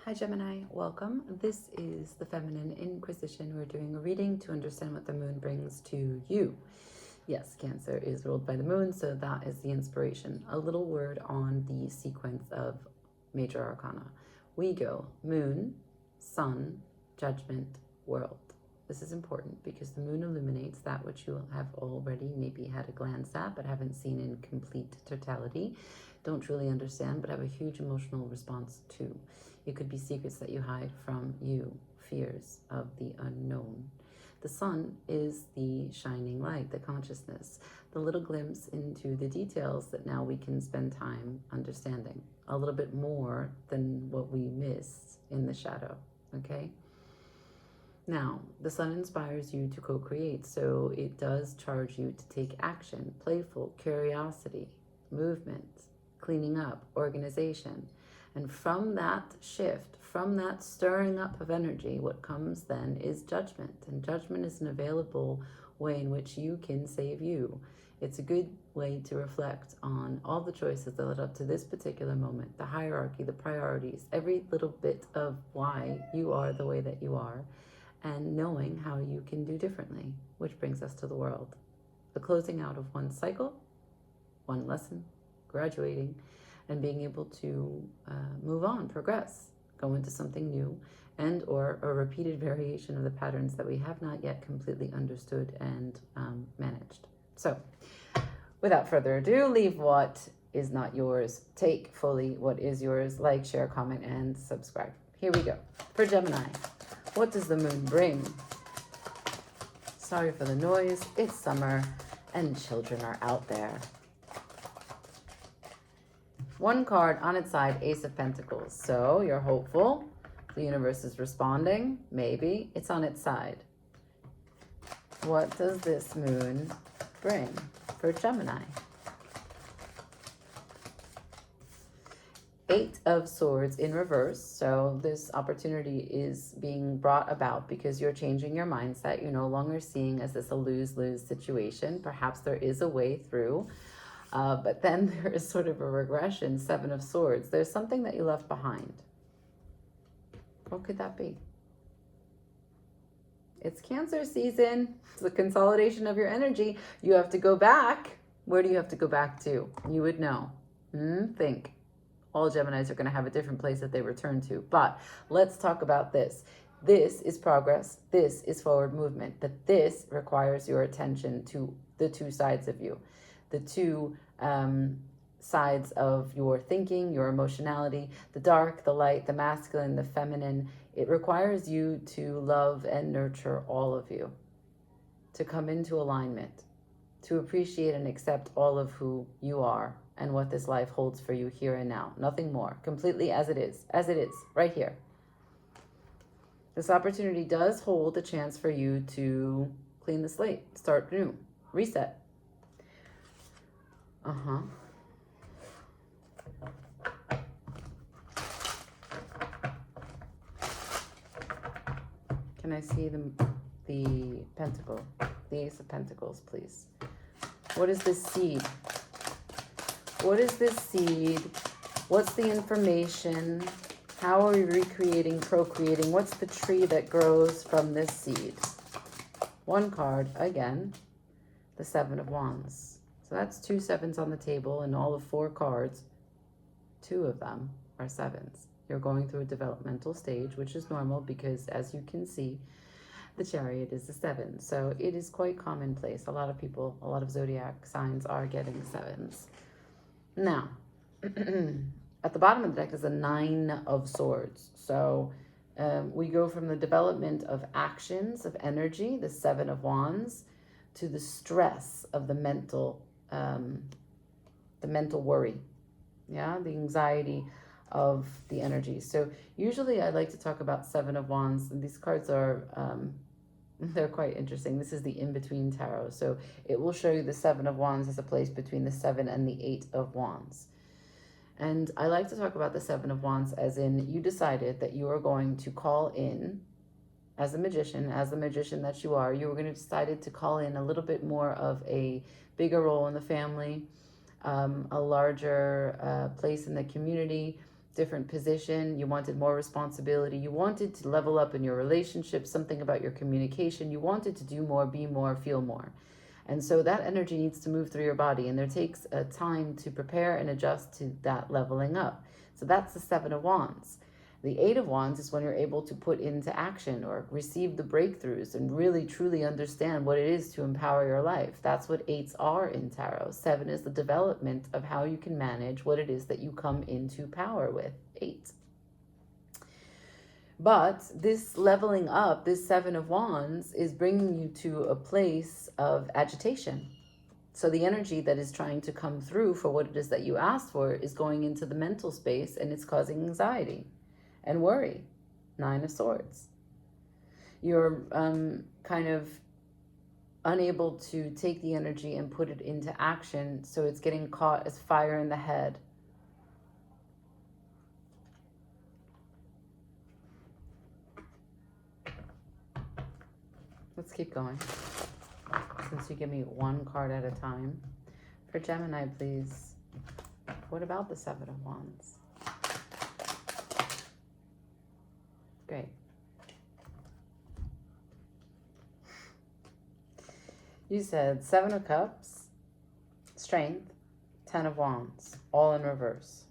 Hi Gemini, welcome. This is the Feminine Inquisition. We're doing a reading to understand what the moon brings to you. Yes, Cancer is ruled by the moon, so that is the inspiration. A little word on the sequence of major arcana. We go moon, sun, judgment, world. This is important because the moon illuminates that which you have already maybe had a glance at but haven't seen in complete totality, don't truly understand, but have a huge emotional response to. It could be secrets that you hide from you, fears of the unknown. The sun is the shining light, the consciousness, the little glimpse into the details that now we can spend time understanding a little bit more than what we missed in the shadow, okay? Now, the sun inspires you to co-create, so it does charge you to take action, playful, curiosity, movement, cleaning up, organization. And from that shift, from that stirring up of energy, what comes then is judgment. And judgment is an available way in which you can save you. It's a good way to reflect on all the choices that led up to this particular moment, the hierarchy, the priorities, every little bit of why you are the way that you are, and knowing how you can do differently, which brings us to the world. The closing out of one cycle, one lesson, graduating, and being able to move on, progress, go into something new, and or a repeated variation of the patterns that we have not yet completely understood and managed. So, without further ado, leave what is not yours, take fully what is yours, like, share, comment, and subscribe. Here we go. For Gemini, what does the moon bring? Sorry for the noise, it's summer, and children are out there. One card on its side, Ace of Pentacles. So you're hopeful. The universe is responding. Maybe. It's on its side. What does this moon bring for Gemini? Eight of Swords in reverse. So this opportunity is being brought about because you're changing your mindset. You're no longer seeing as this a lose-lose situation. Perhaps there is a way through. But then there is sort of a regression, Seven of Swords. There's something that you left behind. What could that be? It's Cancer season. It's the consolidation of your energy. You have to go back. Where do you have to go back to? You would know. Think. All Geminis are going to have a different place that they return to. But let's talk about this. This is progress. This is forward movement. But this requires your attention to the two sides of you. The two sides of your thinking, your emotionality, the dark, the light, the masculine, the feminine. It requires you to love and nurture all of you, to come into alignment, to appreciate and accept all of who you are and what this life holds for you here and now. Nothing more. Completely as it is, right here. This opportunity does hold a chance for you to clean the slate, start new, reset. Can I see the pentacle, the Ace of Pentacles, please? What is this seed? What is this seed? What's the information? How are we recreating, procreating? What's the tree that grows from this seed? One card, again, the Seven of Wands. So that's two sevens on the table, and all of four cards, two of them are sevens. You're going through a developmental stage, which is normal because, as you can see, the Chariot is a seven. So it is quite commonplace. A lot of people, a lot of zodiac signs are getting sevens. Now, at the bottom of the deck is a Nine of Swords. So we go from the development of actions, of energy, the Seven of Wands, to the stress of the mental worry, the anxiety of the energy. So usually I like to talk about Seven of Wands, and these cards are they're quite interesting. This is the in-between tarot, so it will show you the Seven of Wands as a place between the Seven and the Eight of Wands. And I like to talk about the Seven of Wands as in you decided that you are going to call in as a magician, as the magician that you are. You were going to decide to call in a little bit more of a bigger role in the family, a larger place in the community, different position, you wanted more responsibility, you wanted to level up in your relationship, something about your communication, you wanted to do more, be more, feel more. And so that energy needs to move through your body, and there takes a time to prepare and adjust to that leveling up. So that's the Seven of Wands. The Eight of Wands is when you're able to put into action or receive the breakthroughs and really truly understand what it is to empower your life. That's what eights are in tarot. Seven is the development of how you can manage what it is that you come into power with. Eight. But this leveling up, this Seven of Wands, is bringing you to a place of agitation. So the energy that is trying to come through for what it is that you asked for is going into the mental space, and it's causing anxiety and worry. Nine of Swords. You're kind of unable to take the energy and put it into action, so it's getting caught as fire in the head. Let's keep going, since you give me one card at a time. For Gemini, please, what about the Seven of Wands? Great. You said Seven of Cups, Strength, Ten of Wands, all in reverse.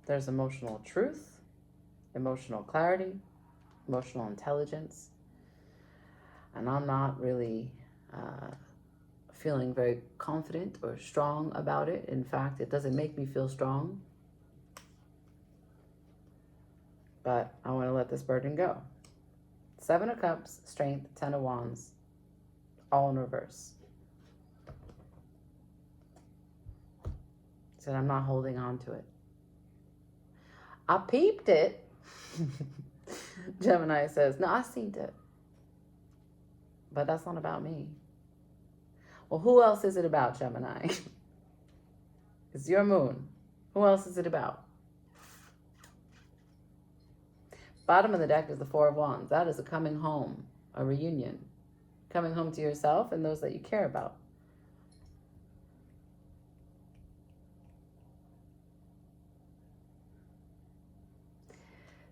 There's emotional truth, emotional clarity, emotional intelligence. And I'm not really feeling very confident or strong about it. In fact, it doesn't make me feel strong. But I want to let this burden go. Seven of Cups, Strength, Ten of Wands, all in reverse. Said I'm not holding on to it. I peeped it. Gemini says, no, I seen it. But that's not about me. Well, who else is it about, Gemini? It's your moon. Who else is it about? Bottom of the deck is the Four of Wands. That is a coming home, a reunion. Coming home to yourself and those that you care about.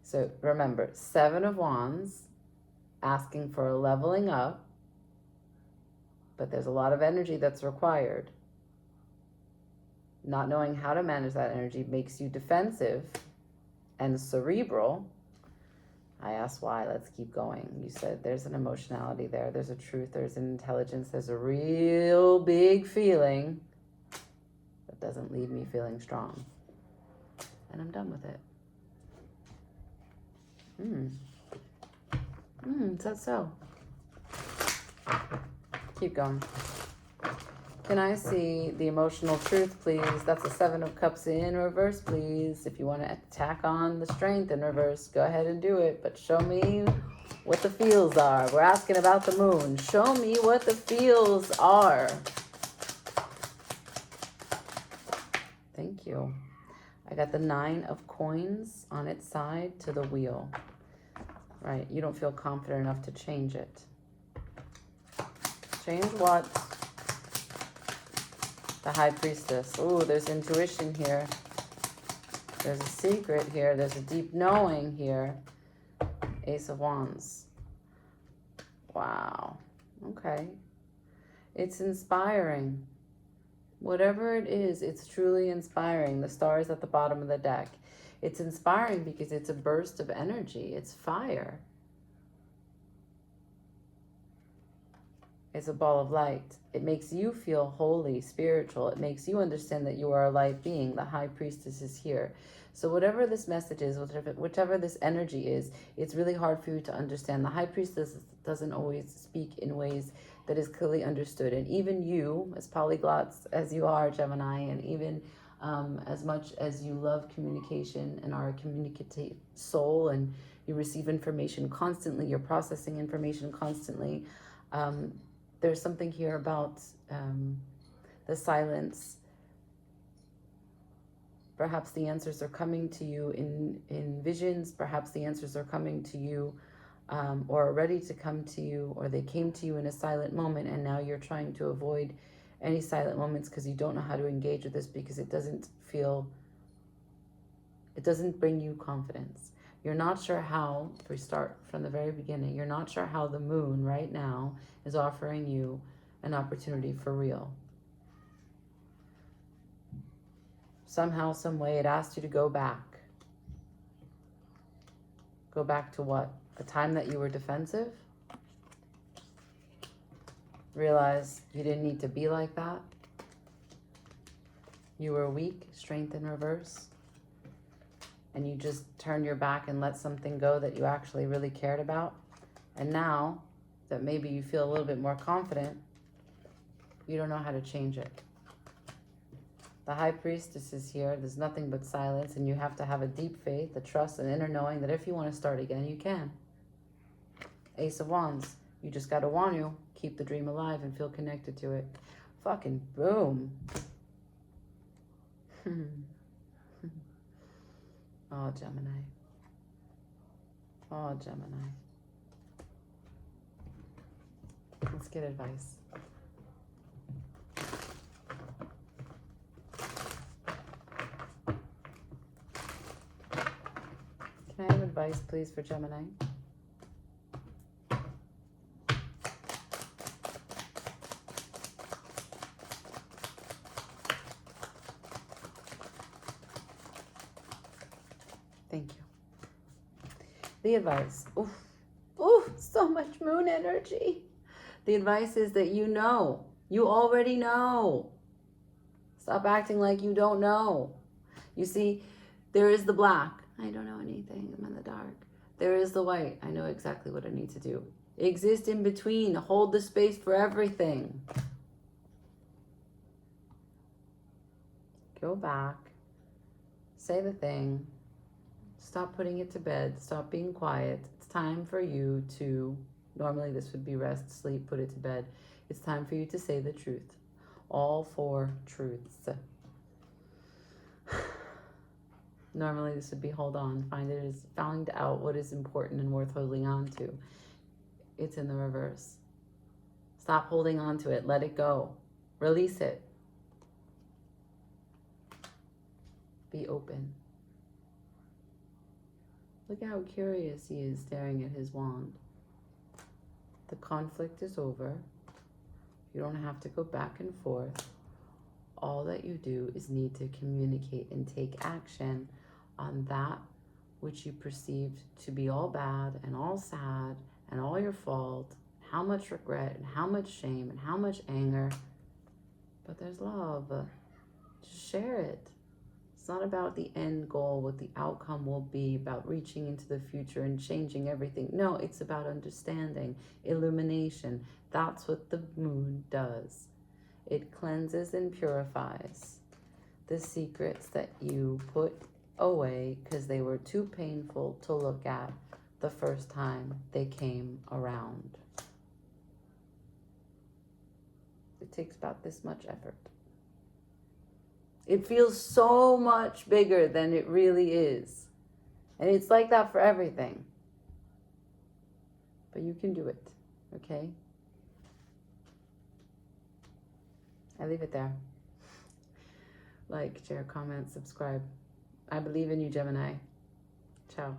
So remember, Seven of Wands, asking for a leveling up, but there's a lot of energy that's required. Not knowing how to manage that energy makes you defensive and cerebral. I asked why. Let's keep going. You said there's an emotionality there. There's a truth. There's an intelligence. There's a real big feeling that doesn't leave me feeling strong. And I'm done with it. Is that so? Keep going. Can I see the emotional truth, please? That's a Seven of Cups in reverse, please. If you want to tack on the Strength in reverse, go ahead and do it. But show me what the feels are. We're asking about the moon. Show me what the feels are. Thank you. I got the Nine of Coins on its side to the wheel. Right, you don't feel confident enough to change it. Change what? The High Priestess. Ooh, there's intuition here. There's a secret here. There's a deep knowing here. Ace of Wands. Wow. Okay. It's inspiring. Whatever it is, it's truly inspiring. The stars at the bottom of the deck. It's inspiring because it's a burst of energy. It's fire. It's a ball of light. It makes you feel holy, spiritual. It makes you understand that you are a light being. The High Priestess is here. So whatever this message is, whichever this energy is, it's really hard for you to understand. The High Priestess doesn't always speak in ways that is clearly understood. And even you, as polyglots as you are, Gemini, and even as much as you love communication and are a communicative soul and you receive information constantly, you're processing information constantly, there's something here about the silence. Perhaps the answers are coming to you in visions. Perhaps the answers are coming to you or are ready to come to you, or they came to you in a silent moment, and now you're trying to avoid any silent moments because you don't know how to engage with this because it doesn't feel It doesn't bring you confidence. You're not sure how, if we start from the very beginning, you're not sure how the moon right now is offering you an opportunity for real. Somehow, some way, it asked you to go back. Go back to what? A time that you were defensive? Realize you didn't need to be like that. You were weak, strength in reverse. And you just turned your back and let something go that you actually really cared about. And now that maybe you feel a little bit more confident, you don't know how to change it. The High Priestess is here. There's nothing but silence, and you have to have a deep faith, a trust, an inner knowing that if you want to start again, you can. Ace of Wands. You just got to want to keep the dream alive and feel connected to it. Fucking boom. Oh, Gemini. Oh, Gemini. Let's get advice. Can I have advice, please, for Gemini? Thank you. The advice. Oof. Oof, so much moon energy. The advice is that you know. You already know. Stop acting like you don't know. You see, there is the black. I don't know anything. I'm in the dark. There is the white. I know exactly what I need to do. Exist in between. Hold the space for everything. Go back. Say the thing. Stop putting it to bed. Stop being quiet. It's time for you to, normally this would be rest, sleep, put it to bed. It's time for you to say the truth. All four truths. Normally this would be hold on. Find out what is important and worth holding on to. It's in the reverse. Stop holding on to it. Let it go. Release it. Be open. Look how curious he is staring at his wand. The conflict is over. You don't have to go back and forth. All that you do is need to communicate and take action on that which you perceived to be all bad and all sad and all your fault, how much regret and how much shame and how much anger. But there's love. Just share it. It's not about the end goal, what the outcome will be, about reaching into the future and changing everything. No, it's about understanding, illumination. That's what the moon does. It cleanses and purifies the secrets that you put away because they were too painful to look at the first time they came around. It takes about this much effort. It feels so much bigger than it really is. And it's like that for everything. But you can do it, okay? I leave it there. Like, share, comment, subscribe. I believe in you, Gemini. Ciao.